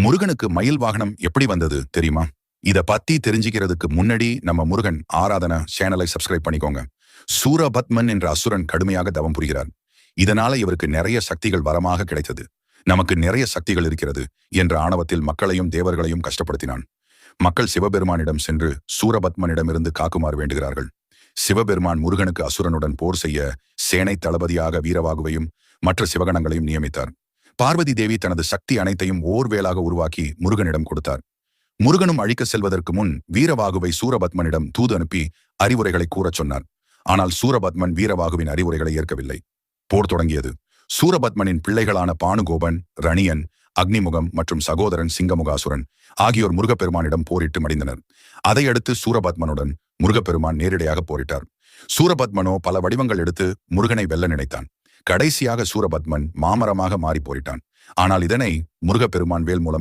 முருகனுக்கு மயில் வாகனம் எப்படி வந்தது தெரியுமா? இத பத்தி தெரிஞ்சுக்கிறதுக்கு முன்னாடி நம்ம முருகன் ஆராதனா சேனலை சப்ஸ்கிரைப் பண்ணிக்கோங்க. சூரபத்மன் என்ற அசுரன் கடுமையாக தவம் புரிகிறார். இதனால இவருக்கு நிறைய சக்திகள் வரமாக கிடைத்தது. நமக்கு நிறைய சக்திகள் இருக்கிறது என்ற ஆணவத்தில் மக்களையும் தேவர்களையும் கஷ்டப்படுத்தினான். மக்கள் சிவபெருமானிடம் சென்று சூரபத்மனிடமிருந்து காக்குமாறு வேண்டுகிறார்கள். சிவபெருமான் முருகனுக்கு அசுரனுடன் போர் செய்ய சேனை தளபதியாக வீரவாகுவையும் மற்ற சிவகணங்களையும் நியமித்தார். பார்வதி தேவி தனது சக்தி அனைத்தையும் ஓர்வேளாக உருவாக்கி முருகனிடம் கொடுத்தார். முருகனும் அழிக்க செல்வதற்கு முன் வீரவாகுவை சூரபத்மனிடம் தூது அனுப்பி அறிவுரைகளை கூறச் சொன்னார். ஆனால் சூரபத்மன் வீரவாகுவின் அறிவுரைகளை ஏற்கவில்லை. போர் தொடங்கியது. சூரபத்மனின் பிள்ளைகளான பானுகோபன், ரணியன், அக்னிமுகம் மற்றும் சகோதரன் சிங்கமுகாசுரன் ஆகியோர் முருகப்பெருமானிடம் போரிட்டு மடிந்தனர். அதையடுத்து சூரபத்மனுடன் முருகப்பெருமான் நேரடியாக போரிட்டார். சூரபத்மனோ பல வடிவங்கள் எடுத்து முருகனை வெல்ல நினைத்தான். கடைசியாக சூரபத்மன் மாமரமாக மாறி போரிட்டான். ஆனால் இதனை முருகப்பெருமான் வேல் மூலம்